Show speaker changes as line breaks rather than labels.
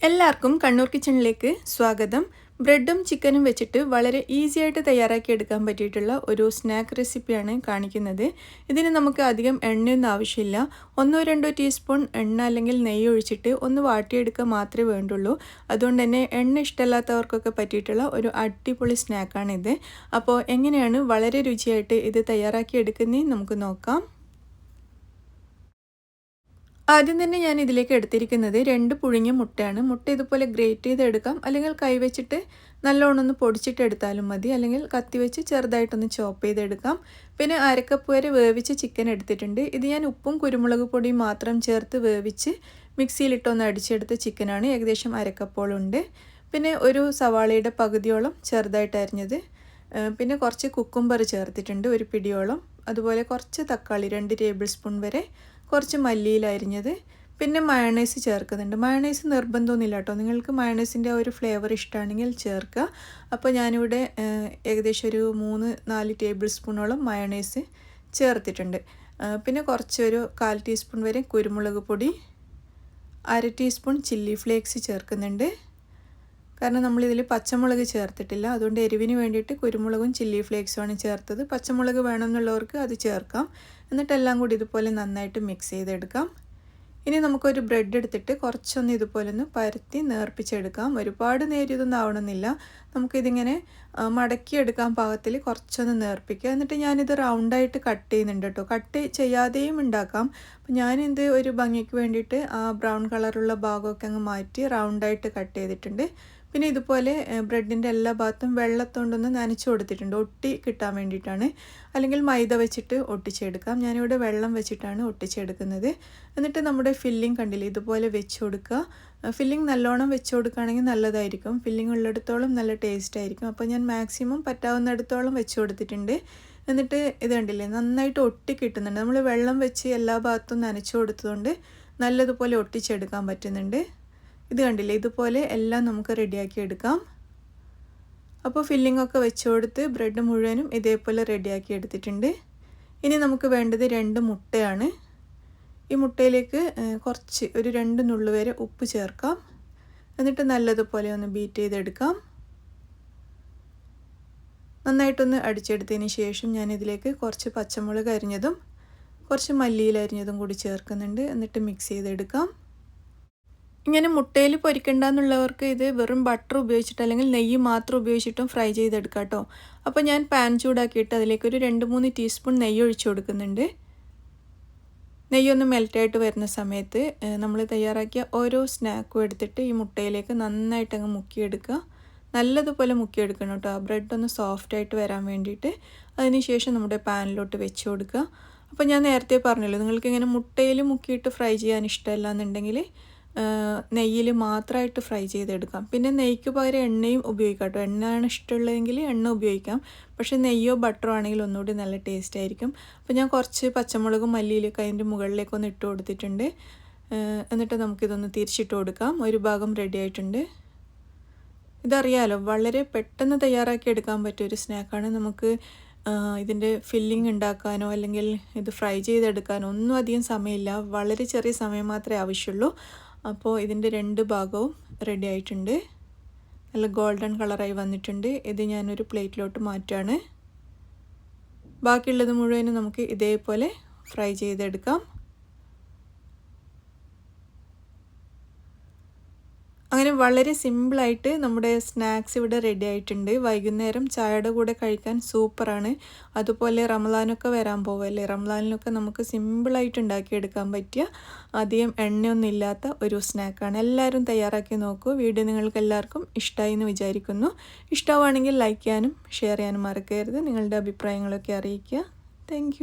എല്ലാവർക്കും കണ്ണൂർ കിച്ചണിലേക്ക് സ്വാഗതം. ബ്രെഡും ചിക്കനും വെച്ചിട്ട് വളരെ ഈസി ആയിട്ട് തയ്യാറാക്കി എടുക്കാൻ പറ്റിയിട്ടുള്ള ഒരു സ്നാക്ക് റെസിപ്പിയാണ് കാണിക്കുന്നത്. ഇതിന് നമുക്ക് അധികം എണ്ണയൊന്നും ആവശ്യമില്ല. 1-2 ടീസ്പൂൺ എണ്ണ അല്ലെങ്കിൽ നെയ്യ് ഒഴിച്ചിട്ട് ഒന്ന് വാട്ടിയെടുക്കുക മാത്രമേ വേണ്ടുള്ളൂ. അതുകൊണ്ട് തന്നെ എണ്ണ ഇഷ്ടമല്ലാത്തവർക്കൊക്കെ പറ്റിയിട്ടുള്ള ഒരു അടിപൊളി സ്നാക്കാണിത്. അപ്പോൾ എങ്ങനെയാണ് വളരെ രുചിയായിട്ട് ഇത് തയ്യാറാക്കി എടുക്കുന്നതെന്ന് നമുക്ക് നോക്കാം. ആദ്യം തന്നെ ഞാൻ ഇതിലേക്ക് എടുത്തിരിക്കുന്നത് 2 പുഴുങ്ങിയ മുട്ടയാണ്. മുട്ട ഇതുപോലെ ഗ്രേറ്റ് ചെയ്തെടുക്കാം, അല്ലെങ്കിൽ കൈവച്ചിട്ട് നല്ലോണം ഒന്ന് പൊടിച്ചിട്ടെടുത്താലും മതി, അല്ലെങ്കിൽ കത്തി വെച്ച് ചെറുതായിട്ടൊന്ന് ചോപ്പ് ചെയ്തെടുക്കാം. പിന്നെ അരക്കപ്പ് വരെ വേവിച്ച് ചിക്കൻ എടുത്തിട്ടുണ്ട്. ഇത് ഞാൻ ഉപ്പും കുരുമുളക് പൊടിയും മാത്രം ചേർത്ത് വേവിച്ച് മിക്സിയിലിട്ടൊന്ന് അടിച്ചെടുത്ത ചിക്കനാണ്. ഏകദേശം അരക്കപ്പോളുണ്ട്. പിന്നെ ഒരു സവാളയുടെ പകുതിയോളം ചെറുതായിട്ട് അരിഞ്ഞത്, പിന്നെ കുറച്ച് കുക്കുംബർ ചേർത്തിട്ടുണ്ട്, ഒരു പിടിയോളം. അതുപോലെ കുറച്ച് തക്കാളി 2 ടേബിൾ സ്പൂൺ വരെ, കുറച്ച് മല്ലിയില അരിഞ്ഞത്, പിന്നെ മയണൈസ് ചേർക്കുന്നുണ്ട്. മയണൈസ് നിർബന്ധമൊന്നുമില്ല കേട്ടോ, നിങ്ങൾക്ക് മയണൈസിൻ്റെ ഒരു ഫ്ലേവർ ഇഷ്ടമാണെങ്കിൽ ചേർക്കുക. അപ്പോൾ ഞാനിവിടെ ഏകദേശം ഒരു 3-4 ടേബിൾ സ്പൂണോളം മയണൈസ് ചേർത്തിട്ടുണ്ട്. പിന്നെ കുറച്ചൊരു 1/4 ടീസ്പൂൺ വരെ കുരുമുളക് പൊടി, 1/2 ടീസ്പൂൺ ചില്ലി ഫ്ലേക്സ് ചേർക്കുന്നുണ്ട്. കാരണം നമ്മളിതിൽ പച്ചമുളക് ചേർത്തിട്ടില്ല, അതുകൊണ്ട് എരിവിന് വേണ്ടിയിട്ട് കുരുമുളകും ചില്ലി ഫ്ലേക്സുമാണ് ചേർത്തത്. പച്ചമുളക് വേണമെന്നുള്ളവർക്ക് അത് ചേർക്കാം. എന്നിട്ടെല്ലാം കൂടി ഇതുപോലെ നന്നായിട്ട് മിക്സ് ചെയ്തെടുക്കാം. ഇനി നമുക്കൊരു ബ്രെഡ് എടുത്തിട്ട് കുറച്ചൊന്ന് ഇതുപോലെ ഒന്ന് പരത്തി നേർപ്പിച്ചെടുക്കാം. ഒരുപാട് നേരിയതൊന്നും ആവണമെന്നില്ല. നമുക്കിതിങ്ങനെ മടക്കിയെടുക്കാൻ പാകത്തിൽ കുറച്ചൊന്ന് നേർപ്പിക്കുക. എന്നിട്ട് ഞാനിത് റൗണ്ടായിട്ട് കട്ട് ചെയ്യുന്നുണ്ട് കേട്ടോ. കട്ട് ചെയ്യാതെയും ഉണ്ടാക്കാം. അപ്പം ഞാനിത് ഒരു ഭംഗിക്ക് വേണ്ടിയിട്ട് ആ ബ്രൗൺ കളറുള്ള ഭാഗമൊക്കെ അങ്ങ് മാറ്റി റൗണ്ടായിട്ട് കട്ട് ചെയ്തിട്ടുണ്ട്. പിന്നെ ഇതുപോലെ ബ്രെഡിൻ്റെ എല്ലാ ഭാഗത്തും വെള്ളത്തോണ്ടൊന്ന് നനച്ച് കൊടുത്തിട്ടുണ്ട്, ഒട്ടി കിട്ടാൻ വേണ്ടിയിട്ടാണ്. അല്ലെങ്കിൽ മൈദ വെച്ചിട്ട് ഒട്ടിച്ചെടുക്കാം. ഞാനിവിടെ വെള്ളം വെച്ചിട്ടാണ് ഒട്ടിച്ചെടുക്കുന്നത്. എന്നിട്ട് നമ്മുടെ ഫില്ലിംഗ് കണ്ടില്ലേ, ഇതുപോലെ വെച്ച് കൊടുക്കുക. ഫില്ലിംഗ് നല്ലോണം വെച്ച് കൊടുക്കുകയാണെങ്കിൽ നല്ലതായിരിക്കും. ഫില്ലിംഗ് ഉള്ളിടത്തോളം നല്ല ടേസ്റ്റ് ആയിരിക്കും. അപ്പോൾ ഞാൻ മാക്സിമം പറ്റാവുന്നിടത്തോളം വെച്ച് കൊടുത്തിട്ടുണ്ട്. എന്നിട്ട് ഇത് കണ്ടില്ലേ, നന്നായിട്ട് ഒട്ടി കിട്ടുന്നുണ്ട്. നമ്മൾ വെള്ളം വെച്ച് എല്ലാ ഭാഗത്തും നനച്ച് കൊടുത്തതുകൊണ്ട് നല്ലതുപോലെ ഒട്ടിച്ചെടുക്കാൻ പറ്റുന്നുണ്ട്. ഇത് കണ്ടില്ലേ, ഇതുപോലെ എല്ലാം നമുക്ക് റെഡിയാക്കി എടുക്കാം. അപ്പോൾ ഫില്ലിങ്ങൊക്കെ വെച്ച് കൊടുത്ത് ബ്രെഡ് മുഴുവനും ഇതേപോലെ റെഡിയാക്കി എടുത്തിട്ടുണ്ട്. ഇനി നമുക്ക് വേണ്ടത് 2 മുട്ടയാണ്. ഈ മുട്ടയിലേക്ക് കുറച്ച് ഒരു 2 നുള്ളു വരെ ഉപ്പ് ചേർക്കാം. എന്നിട്ട് നല്ലതുപോലെ ഒന്ന് ബീറ്റ് ചെയ്തെടുക്കാം. നന്നായിട്ടൊന്ന് അടിച്ചെടുത്തതിന് ശേഷം ഞാനിതിലേക്ക് കുറച്ച് പച്ചമുളക് അരിഞ്ഞതും കുറച്ച് മല്ലിയില അരിഞ്ഞതും കൂടി ചേർക്കുന്നുണ്ട്. എന്നിട്ട് മിക്സ് ചെയ്തെടുക്കാം. ഇങ്ങനെ മുട്ടയിൽ പൊരിക്കണ്ടെന്നുള്ളവർക്ക് ഇത് വെറും ബട്ടർ ഉപയോഗിച്ചിട്ട് അല്ലെങ്കിൽ നെയ്യ് മാത്രം ഉപയോഗിച്ചിട്ടും ഫ്രൈ ചെയ്തെടുക്കാം കേട്ടോ. അപ്പോൾ ഞാൻ പാൻ ചൂടാക്കിയിട്ട് അതിലേക്കൊരു 2-3 ടീസ്പൂൺ നെയ്യ് ഒഴിച്ചു കൊടുക്കുന്നുണ്ട്. നെയ്യൊന്ന് മെൽറ്റായിട്ട് വരുന്ന സമയത്ത് നമ്മൾ തയ്യാറാക്കിയ ഓരോ സ്നാക്കും എടുത്തിട്ട് ഈ മുട്ടയിലേക്ക് നന്നായിട്ട് അങ്ങ് മുക്കിയെടുക്കുക. നല്ലതുപോലെ മുക്കിയെടുക്കണം കേട്ടോ, ആ ബ്രെഡ് ഒന്ന് സോഫ്റ്റായിട്ട് വരാൻ വേണ്ടിയിട്ട്. അതിനുശേഷം നമ്മുടെ പാനിലോട്ട് വെച്ച് കൊടുക്കുക. അപ്പോൾ ഞാൻ നേരത്തെ പറഞ്ഞല്ലോ, നിങ്ങൾക്കിങ്ങനെ മുട്ടയിൽ മുക്കിയിട്ട് ഫ്രൈ ചെയ്യാൻ ഇഷ്ടമല്ല എന്നുണ്ടെങ്കിൽ നെയ്യിൽ മാത്രമായിട്ട് ഫ്രൈ ചെയ്തെടുക്കാം. പിന്നെ നെയ്ക്ക് പകരം എണ്ണയും ഉപയോഗിക്കാം കേട്ടോ. എണ്ണയാണ് ഇഷ്ടമുള്ളതെങ്കിൽ എണ്ണ ഉപയോഗിക്കാം. പക്ഷേ നെയ്യോ ബട്ടറോ ആണെങ്കിൽ ഒന്നുകൂടി നല്ല ടേസ്റ്റ് ആയിരിക്കും. അപ്പോൾ ഞാൻ കുറച്ച് പച്ചമുളകും മല്ലിയിലൊക്കെ അതിൻ്റെ മുകളിലേക്കൊന്ന് ഇട്ട് കൊടുത്തിട്ടുണ്ട്. എന്നിട്ട് നമുക്കിതൊന്ന് തിരിച്ചിട്ട് കൊടുക്കാം. ഒരു ഭാഗം റെഡി ആയിട്ടുണ്ട്. ഇതറിയാലോ, വളരെ പെട്ടെന്ന് തയ്യാറാക്കി എടുക്കാൻ പറ്റിയൊരു സ്നാക്കാണ്. നമുക്ക് ഇതിൻ്റെ ഫില്ലിംഗ് ഉണ്ടാക്കാനോ അല്ലെങ്കിൽ ഇത് ഫ്രൈ ചെയ്തെടുക്കാനോ ഒന്നും അധികം സമയമില്ല. വളരെ ചെറിയ സമയം മാത്രമേ ആവശ്യമുള്ളൂ. അപ്പോൾ ഇതിൻ്റെ 2 ഭാഗവും റെഡി ആയിട്ടുണ്ട്. നല്ല ഗോൾഡൻ കളറായി വന്നിട്ടുണ്ട്. ഇത് ഞാനൊരു പ്ലേറ്റിലോട്ട് മാറ്റുകയാണ്. ബാക്കിയുള്ളത് മുഴുവനും നമുക്ക് ഇതേപോലെ ഫ്രൈ ചെയ്തെടുക്കാം. അങ്ങനെ വളരെ സിമ്പിളായിട്ട് നമ്മുടെ സ്നാക്സ് ഇവിടെ റെഡി ആയിട്ടുണ്ട്. വൈകുന്നേരം ചായയുടെ കൂടെ കഴിക്കാൻ സൂപ്പറാണ്. അതുപോലെ റമദാനൊക്കെ വരാൻ പോവല്ലേ, റമദാനിലൊക്കെ നമുക്ക് സിമ്പിളായിട്ട് ഉണ്ടാക്കിയെടുക്കാൻ പറ്റിയ അധികം എണ്ണയൊന്നും ഇല്ലാത്ത ഒരു സ്നാക്കാണ്. എല്ലാവരും തയ്യാറാക്കി നോക്കൂ. വീഡിയോ നിങ്ങൾക്ക് എല്ലാവർക്കും ഇഷ്ടമായി എന്ന് വിചാരിക്കുന്നു. ഇഷ്ടമാണെങ്കിൽ ലൈക്ക് ചെയ്യാനും ഷെയർ ചെയ്യാനും മറക്കരുത്. നിങ്ങളുടെ അഭിപ്രായങ്ങളൊക്കെ അറിയിക്കുക. താങ്ക്